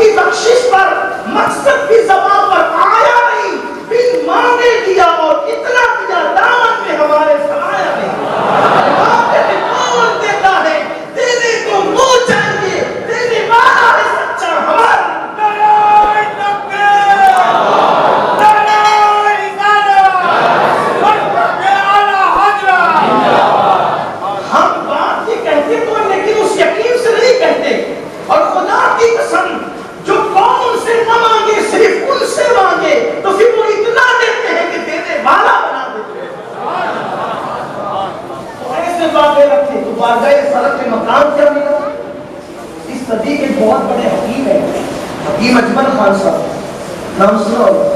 کی بخشش پر مقصد کی زبان پر آیا نہیں، بن مانگے دیا اور اتنا دیا دامن میں ہمارے سمایا نہیں۔ کون دیتا ہے؟ دینے کو وہ چاہیے، دینے والا ہے سچا ہمارا۔ ہم بات یہ کہتے تو لیکن اس یقین سے نہیں کہتے، اور خدا کی قسم جو قوم سے نہ مانگے صرف ان سے مانگے تو پھر وہ اتنا دیتے ہیں کہ دینے والا بنا دیتے ہیں۔ تو ایسے باتیں رکھتے تو بارگاہ رسالت کے مقام کیا ملا؟ اس صدی کے بہت بڑے حکیم ہیں، حکیم اجمل خان صاحب، نام سنا ہوگا،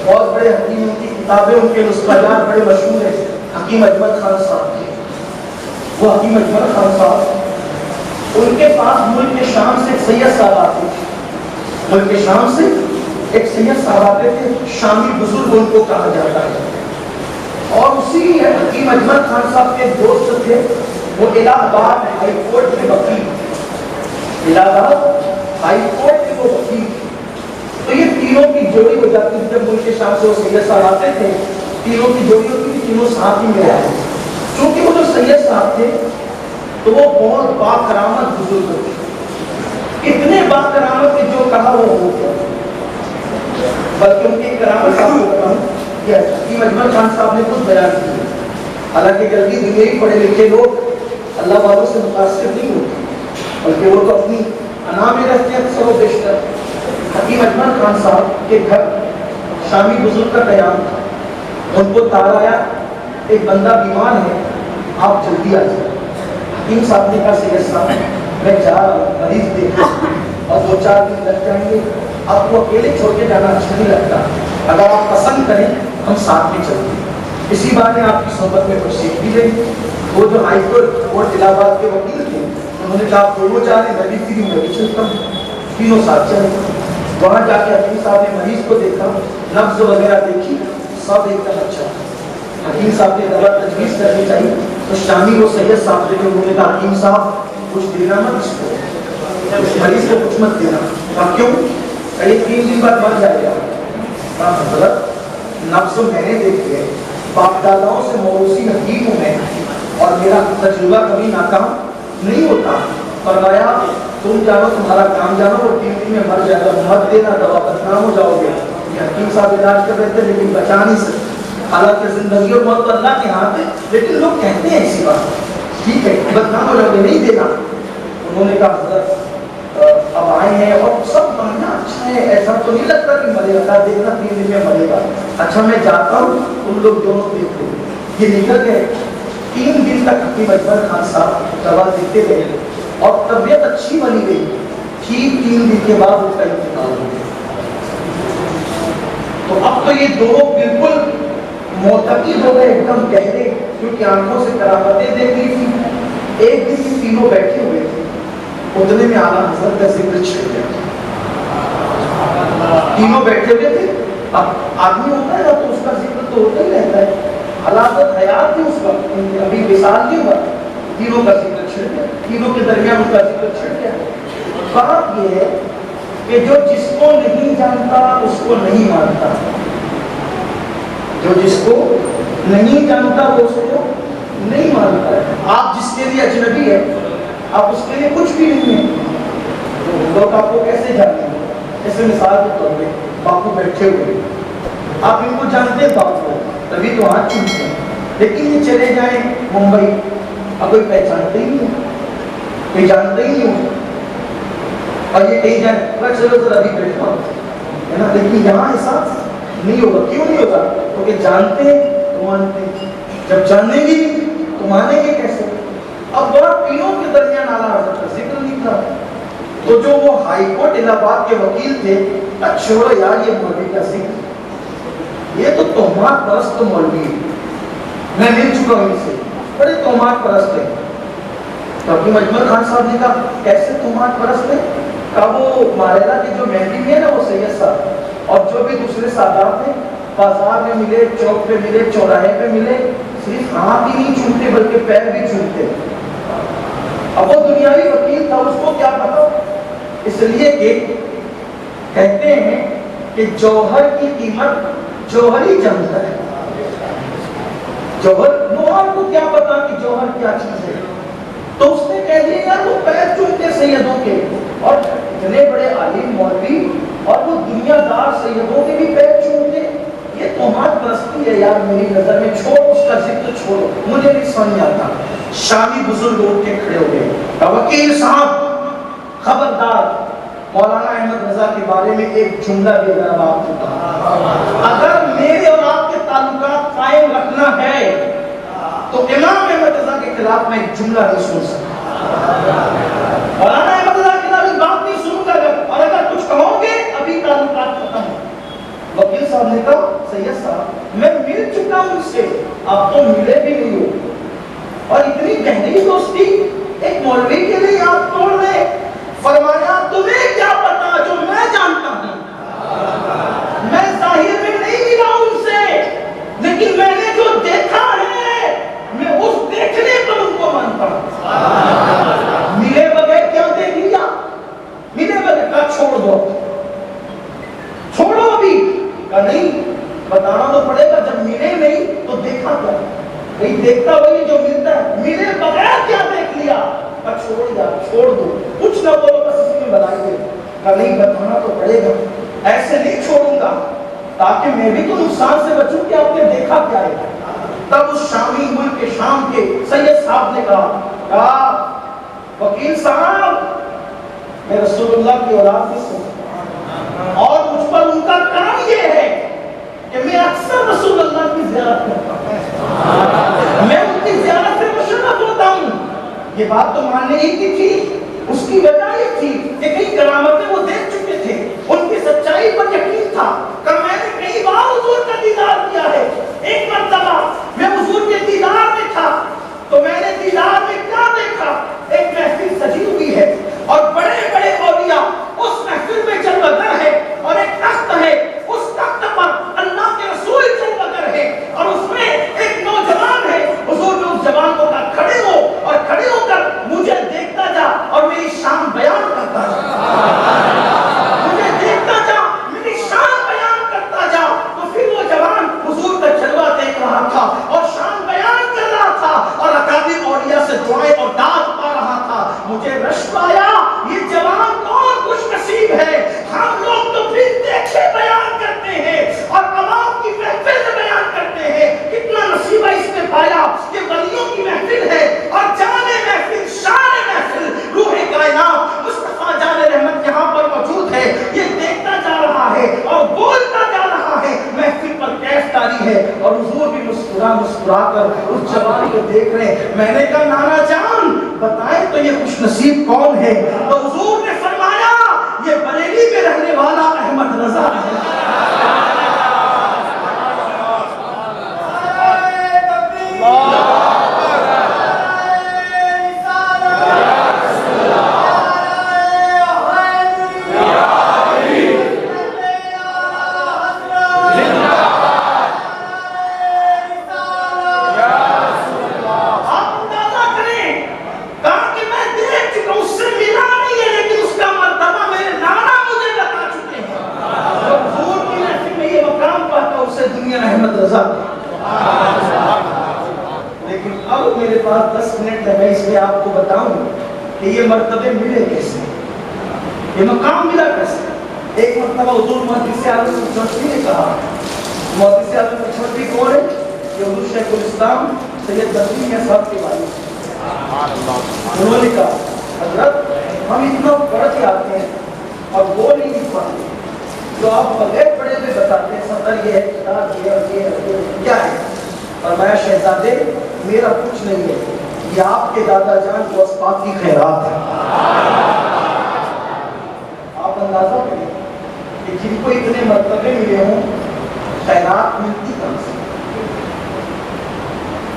بہت بڑے حکیم، ان کی کتابیں ان کے نسخیات بڑے مشہور ہیں، حکیم اجمل خان صاحب۔ وہ حکیم اجمل خان صاحب، ان کے پاس ملک شام سے ایک سید صاحب آتے تھے، ملک شام سے ایک سید صاحب آتے تھے، شامی بزرگ ان کو کہا جاتا ہے، اور اسی حکیم اجمل خان صاحب کے دوست تھے، وہ الہ آباد ہائی کورٹ کے وکیل، الہ آباد ہائی کورٹ کے وہ وکیل تھے۔ تو یہ تینوں کی جوڑی ہو جاتی تھی، جب ملک شام سے وہ سید صاحب آتے تھے تینوں کی جوڑی ہوتی تھی، تینوں ساتھ ہی میں آئے۔ چونکہ وہ جو سید صاحب تھے تو وہ بہت باکرامت بزرگ تھے، اتنے باکرامت کہ جو کہا وہ ہو گیا، بلکہ ان کی کرامت آپ کو بتاؤں کہ حکیم اجمل خان صاحب نے خود بیان کی، حالانکہ جلدی دنیا پڑھے لکھے لوگ اللہ والوں سے متاثر نہیں ہوتے، بلکہ وہ تو اپنی انا میں رہتے ہیں اکثر و بیشتر۔ حکیم اجمل خان صاحب کے گھر شامی بزرگ کا قیام تھا، ان کو تارا آیا ایک بندہ بیمار ہے، آپ جلدی آ جائیں۔ حکیم صاحب نے کہا سید صاحب میں جا رہا ہوں، مریض دیکھا اور 2-4 دن لگ جائیں گے، آپ کو اکیلے چھوڑ کے جانا اچھا نہیں لگتا، اگر آپ پسند کریں ہم ساتھ میں چلتے ہیں، اسی بار میں آپ کی صحبت میں کچھ سیکھ بھی لیں گے۔ وہ جو ہائی کورٹ الہ آباد کے وکیل تھے انہوں نے کہا آپ دونوں جا رہے ہیں، میں بھی فری ہوں، میں بھی چلتا ہوں، تینوں ساتھ چلے۔ وہاں جا کے حکیم صاحب نے مریض کو دیکھا، نبض وغیرہ دیکھی، سب ایک دم اچھا۔ حکیم صاحب نے دوا تجویز کرنی چاہیے تو شامی وہ سید صاحب تھے، انہوں نے کہا حکیم صاحب کچھ دینا مت اس کو، اس مریض کو کچھ مت دینا۔ کہا کیوں؟ کہیں 3 دن بعد مر جائے گا۔ کہا حضرت نبض میں نے دیکھے، باپ داداؤں سے موروثی حکیم ہوں میں، اور میرا تجربہ کبھی ناکام نہیں ہوتا۔ فرمایا تم جانو تمہارا کام جانو، وہ 3 دن میں مر جائے گا، مت دینا دوا، بدنام ہو جاؤ گے۔ یہ حکیم صاحب علاج کر رہے تھے لیکن بچا نہیں سکتے، حالانکہ زندگی اور موت تو اللہ کے ہاتھ ہے، لیکن لوگ کہتے ہیں ایسی بات، ٹھیک ہے بدنام ہو جاؤ گے، نہیں دینا۔ انہوں نے کہا حضرت اب آئے ہیں اور سب ماننا اچھا ہے، ایسا تو نہیں لگتا کہ مرے گا، دیکھنا 3 دن میں مرے گا، اچھا میں جاتا ہوں، تم لوگ دونوں دیکھو۔ یہ نکل گئے۔ 3 دن تک حکیم اجمل خان صاحب دوا دیتے رہے اور طبیعت اچھی بنی گئی، ٹھیک 3 دن کے بعد ان کا انتقال ہو گیا۔ تو اب تو یہ دونوں بالکل معتقد ہو گئے، ایک دم گہرے، کیونکہ آنکھوں سے کرامتیں دیکھ لی تھی۔ ایک دن سے تینوں بیٹھے ہوئے تھے، اتنے میں اعلیٰ حضرت کا ذکر چھڑ گیا۔ تینوں بیٹھے ہوئے تھے، اب آدمی ہوتا ہے نا تو اس کا ذکر تو ہوتا ہی رہتا ہے، حالات حیات تھی اس وقت، ابھی وصال نہیں ہوا، تینوں کا ذکر چھڑ گیا، تینوں کے درمیان ان کا ذکر چھڑ گیا۔ بات یہ ہے کہ جو جس کو نہیں جانتا اس کو نہیں مانتا، جو جس کو نہیں جانتا وہ اس کو نہیں مانتا ہے۔ آپ جس کے لیے اجنبی ہے آپ اس کے لیے کچھ بھی نہیں ہے، لوگ آپ کو کیسے جانتے ہیں؟ جیسے مثال کے طور پہ باپو بیٹھے ہوئے، آپ ان کو جانتے ہیں باپو تبھی تو ہاتھ چومتے ہیں، لیکن یہ چلے جائیں ممبئی اب کوئی پہچانتے ہی نہیں، کوئی جانتے ہی نہیں ہو، اور یہ کہیں جائیں چلو ذرا ابھی بیٹھا ہے نا، لیکن یہاں ایسا نہیں ہوگا۔ کیوں نہیں ہوگا؟ کیونکہ جانتے ہیں تو مانتے ہیں، جب جانیں گے تو مانیں گے کیسے؟ اب بڑا تینوں کے درمیان اعلیٰ حضرت کا ذکر نہیں تھا، تو جو وہ ہائی کورٹ الہ آباد کے وکیل تھے، چھوڑو یار یہ مولوی کا ذکر، یہ تو تہمات پرست مولوی ہے، میں مل چکا ہوں ان سے، بڑے تہمات پرست ہیں۔ تو حکیم اجمل خان صاحب نے کہا کیسے تہمات پرست ہیں؟ کہا وہ ماریرا کے جو مہندی ہے نا وہ سید صاحب، اور جو بھی دوسرے سادات ہیں بازار میں ملے، چوک پہ ملے، چوراہے پہ ملے، صرف ہاتھ ہی نہیں چومتے بلکہ پیر بھی چومتے۔ اب وہ دنیاوی وکیل تھا، اس کو کیا پتا، اس لیے کہ کہتے ہیں کہ جوہر کی قیمت جوہر ہی جانتا ہے. جوہر نوحہ کو کیا پتا کہ جوہر کیا چیز ہے. تو اس نے کہہ دیا یار وہ پیر چومتے سیدوں کے, اور اتنے بڑے عالم مولوی اور وہ دنیا دار سیدوں کے بھی پیر چومتے, یہ توہمات پرستی ہے یار میری نظر میں. چھوڑ اس کا ذکر چھوڑو, مجھے نہیں سمجھ آتا. شامی بزرگ اٹھ کے کھڑے ہو گئے, وکیل صاحب خبردار, مولانا احمد رضا کے بارے میں ایک جملہ بھی اگر آپ کو کہا, اگر میرے اور آپ کے تعلقات قائم رکھنا ہے تو امام احمد رضا کے خلاف میں ایک جملہ نہیں سن سکتا. مولانا احمد رضا کے خلاف ایک بات نہیں سنوں گا, اور اگر کچھ کہو گے ابھی تعلقات ختم. وکیل صاحب نے کہا سید صاحب میں مل چکا ہوں اس سے, آپ تو ملے بھی نہیں ہو, اور اتنی گہری دوستی ایک مولوی کے لیے آپ توڑ رہے. فرمایا تمہیں کیا پتا جو میں جانتا ہوں, میں ظاہر میں نہیں ملا ان سے, لیکن میں نے جو دیکھا ہے میں اس دیکھنے پر ان کو مانتا ہوں. ملے بغیر کیا دیکھ لیا, ملے بغیر کا چھوڑ دو, چھوڑو ابھی کا نہیں, بتانا تو پڑے گا. جب ملے نہیں تو دیکھا کیا, نہیں دیکھتا وہی جو ملتا ہے, ملے بغیر کیا دیکھ لیا, چھوڑ دیا, چھوڑ دو, کچھ نہ بولو بس اسی میں بنائی دے. نہیں بتانا تو پڑے گا, ایسے نہیں چھوڑوں گا تاکہ میں بھی تو نقصان سے بچوں کہ آپ نے دیکھا کیا ہے. تب اس شامی ملک کے شام کے سید صاحب نے کہا وکیل صاحب میں رسول اللہ کی اولاد میں ہوں, اور مجھ پر ان کا کام یہ ہے کہ میں اکثر رسول اللہ کی زیارت کرتا ہوں, میں ان کی زیارت سے مشرف ہوتا ہوں. یہ بات تو ماننے ہی کی تھی, اس کی وجہ یہ تھی کہ کئی کرامتیں وہ دیکھ چکے تھے, ان کی سچائی پر یقین تھا. کہ میں نے کئی بار حضور کا دیدار کیا ہے. ایک مرتبہ میں حضور کے دیدار میں تھا تو میں نے دیدار میں کیا دیکھا, ایک محفل سجی ہوئی ہے اور بڑے بڑے اولیاء اس محفل میں جلوگر ہے, اور ایک تخت ہے, اس تخت پر اللہ کے رسول جلوگر ہے, اور اس میں ایک نوجوان ہے. حضور نے اس جوان کو کہا کھڑے ہو, اور کھڑے ہو کر مجھے دیکھتا جا اور میری شان بیان کرتا جا, مجھے دیکھتا جا میری شان بیان کرتا جا. تو پھر وہ جوان حضور کا جلوہ دیکھ رہا تھا اور شان بیان کر رہا تھا, اور اکابر اولیاء سے دعائیں اور داد پا رہا تھا. مجھے رشک آیا, یہ جوان کون خوش نصیب ہے. ہم لوگ تو پھر دیکھے بیان کرتے ہیں اور عوام کی محفل میں بیان کرتے ہیں. کتنا نصیبہ اس نے پایا کہ ولیوں کی محفل ہے, اور جانے محفل, شان محفل, روح کائنات مصطفیٰ جان رحمت یہاں پر موجود ہے. یہ دیکھتا جا رہا ہے اور بولتا جا رہا ہے, محفل پر کیف تاری ہے, اور حضور بھی مسکرا کر اس جوان کو دیکھ رہے ہیں. میں نے کہا نانا جان بتائیں تو یہ خوش نصیب کون ہے؟ تو حضور نے فرمایا یہ بریلی میں رہنے والا احمد رضا ہے. لیکن اب میرے پاس 10 منٹ ہے, میں اس میں آپ کو بتاؤں کہ یہ مرتبے ملے کیسے, یہ مقام ملا کیسے. ایک مرتبہ حضور محدث اعظم نقشبندی نے کہا, محدث اعظم نقشبندی کون ہے؟ یہ حضور شیخ الاسلام سید بدوی کے صاحب کے والد. انہوں نے کہا حضرت ہم اتنا پڑھ کے آتے ہیں اور وہ نہیں لکھ پاتے جو آپ بغیر پڑھے ہوئے بتاتے ہیں. سطر یہ ہے, کتاب یہ کیا ہے؟ فرمایا شہزادے میرا کچھ نہیں ہے, یہ آپ کے دادا جان کو اسباق کی خیرات ہے. آپ اندازہ کریں کہ جن کو اتنے مرتبے ملے ہوں خیرات ملتی کم سے.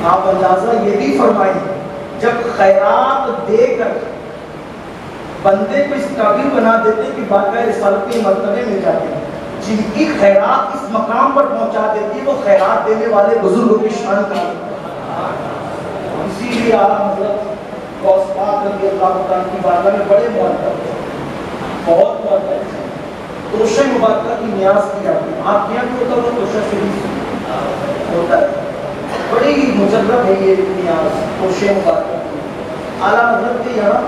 آپ اندازہ یہ بھی فرمائیں جب خیرات دے کر بندے کو اس قابل بنا دیتے کہ باقاعدہ رسالت کے مرتبے مل جاتے ہیں, جن کی خیرات اس مقام پر پہنچا دیتی ہے وہ خیرات دینے والے بزرگوں کی شان کا. اسی لیے آپ حضرت غوث پاک رضی اللہ عنہ کی بارگاہ میں بڑے معطل, بہت معطل. توشہ مبارکہ کی نیاز کی جاتی ہے. آپ یہاں بھی ہوتا ہے توشہ شریف ہوتا ہے. بڑی مجرب ہے یہ نیاز توشہ مبارکہ کی. اعلیٰ حضرت کے یہاں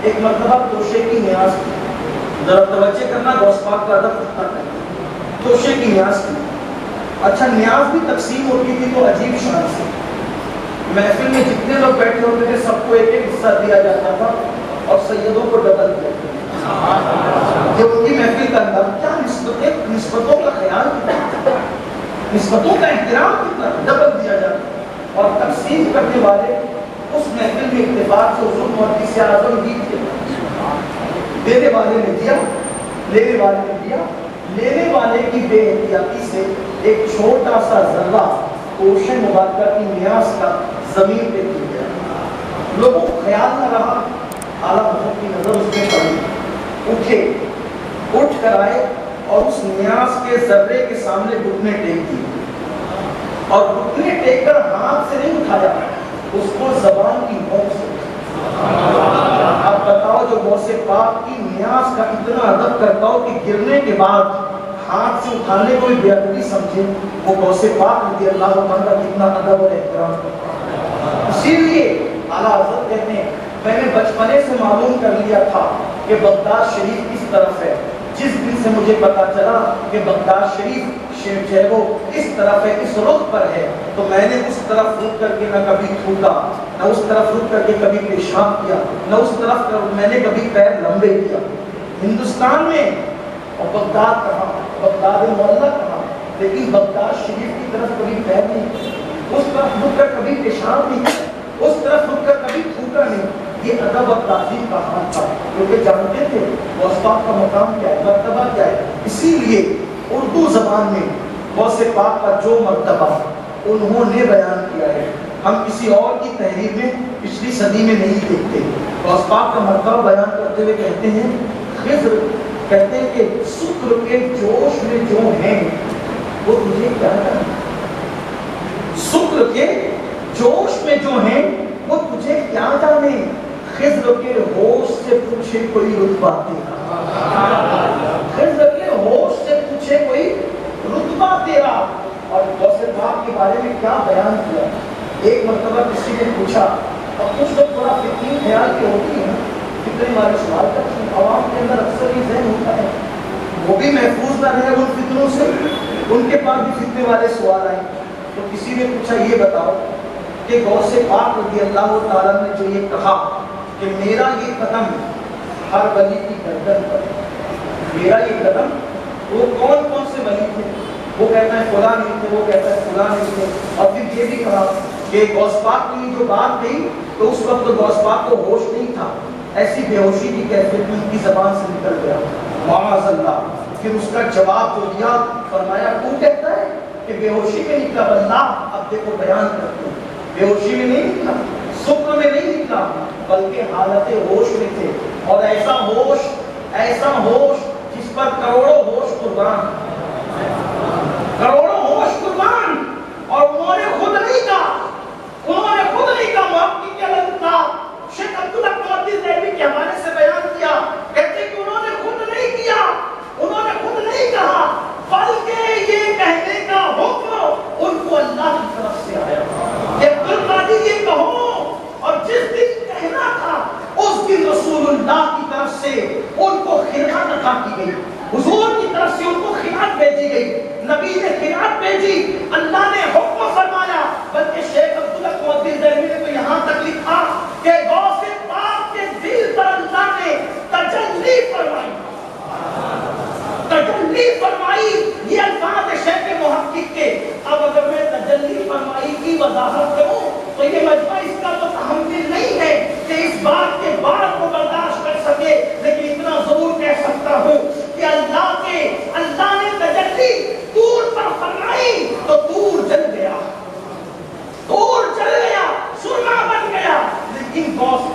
ایک مرتبہ توشے کی نیاز کی. ذرا توجہ کرنا غوث پاک کا ادب کتنا ہے. توشے کی نیاز کی. اچھا نیاز بھی تقسیم ہوتی تھی تو عجیب شان سے. محفل میں جتنے لوگ بیٹھے ہوتے تھے سب کو ایک ایک حصہ دیا جاتا تھا اور سیدوں کو ڈبل دیا جاتا. یہ ان کی محفل کا انداز. کیا نسبتوں کا خیال کیا, نسبتوں کا احترام کتنا, ڈبل دیا جاتا. اور تقسیم کرنے والے اس محفل میں اتفاق سے حضور محدث اعظم بھی تھے. دینے والے نے دیا, لینے والے نے دیا. لینے والے کی بے احتیاطی سے ایک چھوٹا سا ذرہ توشہ مبارکہ کی نیاز کا زمین پہ گر گیا. لوگوں کو خیال نہ رہا. اعلیٰ حضرت کی نظر اس میں پڑی. اٹھے, اٹھ کر آئے اور اس نیاز کے ذرے کے سامنے گھٹنے ٹیک دیے. اور گھٹنے ٹیک کر ہاتھ سے نہیں اٹھایا, اس کو زبان کی نوک سے. آپ بتاؤ جو غوث پاک کی نیاز کا اتنا ادب کرتا ہو کہ گرنے کے بعد ہاتھ سے اٹھانے کو بے ادبی سمجھے, وہ غوث پاک رضی اللہ عنہ کا کتنا ادب اور احترام کرتا. اسی لیے اعلیٰ حضرت کہتے ہیں میں نے بچپنے سے معلوم کر لیا تھا کہ بغداد شریف کس طرف ہے. جس دن سے مجھے پتا چلا کہ بغداد شریف جو ہے وہ اس طرف ہے, اس رخ پر ہے, تو میں نے اس طرف رک کر کے نہ کبھی تھوکا, نہ اس طرف رک کر کے کبھی پیشاب کیا, نہ اس طرف میں نے کبھی پیر لمبے کیا. ہندوستان میں اور بغداد کہاں, بغداد معلیٰ کہاں, لیکن بغداد شریف کی طرف کبھی پیر نہیں, اس طرف رک کر کبھی پیشاب نہیں کیا, اس طرف رک کر کبھی تھوکا نہیں. یہ ادب اور تعظیم کا حال تھا, کیونکہ جانتے تھے غوث پاک کا مقام کیا ہے, مرتبہ کیا ہے. اسی لیے اردو زبان میں غوث پاک کا جو مرتبہ انہوں نے بیان کیا ہے ہم کسی اور کی تحریر میں پچھلی صدی میں نہیں دیکھتے. غوث پاک کا مرتبہ بیان کرتے ہوئے کہتے ہیں خضر کہتے ہیں کہ شکر کے جوش میں جو ہیں وہ تجھے کیا جانے, شکر کے جوش میں جو ہیں وہ تجھے کیا جانے. خضر کے ہوش سے پوچھے کوئی رتبہ تیرا, خضر کے ہوش سے پوچھے کوئی رتبہ تیرا. اور غوث پاک کے بارے میں کیا بیان کیا. ایک مرتبہ کسی نے پوچھا, اور کچھ لوگ تھوڑا فکری خیال کے ہوتی ہیں, فکری والے سوال کرتے ہیں, عوام کے اندر اکثر یہ ذہن ہوتا ہے وہ بھی محفوظ نہ رہے ان فتنوں سے, ان کے پاس بھی فتنے والے سوال آئے. تو کسی نے پوچھا یہ بتاؤ کہ غوث پاک رضی اللہ تعالیٰ نے جو یہ کہا کہ میرا یہ قدم ہر ولی کی گردن پر, میرا یہ قدم, وہ کون کون سے ولی تھے؟ وہ کہتا ہے فلاں نہیں تھے, وہ کہتا ہے فلاں نہیں تھے. اور پھر یہ بھی کہا کہ غوث پاک کی جو بات کہی تو اس وقت غوث پاک کو ہوش نہیں تھا, ایسی بے ہوشی کی کیفیت ان کی زبان سے نکل گیا, معاذ اللہ. پھر اس کا جواب جو دیا فرمایا تو کہتا ہے کہ بے ہوشی میں نکلا, اللہ اب دیکھو بیان کرتے ہیں, بے ہوشی میں نہیں نکلا, سکر میں نہیں نکلا, بلکہ حالت ہوش میں تھے. اور ایسا ہوش جس پر کروڑوں ہوش قربان, کروڑوں ہوش قربان. اور انہوں نے خود نہیں کہا, انہوں نے خود نہیں کہا, محقق کے الفاظ شیخ عبداللہ قادری دہلوی کے حوالے سے بیان کیا, کہتے کہ انہوں نے خود نہیں کیا, انہوں نے خود نہیں کہا, بلکہ یہ کہنے کا حکم ان کو اللہ کی طرف سے آیا کہ عبدالقادر یہ کہو. اور جس دن کہنا تھا اس دن رسول اللہ کی طرف سے ان کو خلعت عطا کی گئی, حضور کی طرف سے ان کو خلعت بھیجی گئی, نبی نے خلعت بھیجی, اللہ نے حکم فرمایا. بلکہ شیخ عبداللہ قادری دہلوی نے تو یہاں تک لکھا کہ غوث پاک کے دل پر اللہ نے تجلی فرمائی, تجلی فرمائی. یہ الفاظ شیخ محقق کے. اب اگر میں تجلی فرمائی کی وضاحت کروں تو یہ مجمع اس کا تو تحمل نہیں ہے کہ اس بات کے بعد کو برداشت کر سکے, لیکن اتنا ضرور کہہ سکتا ہوں کہ اللہ نے تجلی طور پر فرمائی تو طور جل گیا, طور جل گیا, سرما بن گیا. لیکن غوث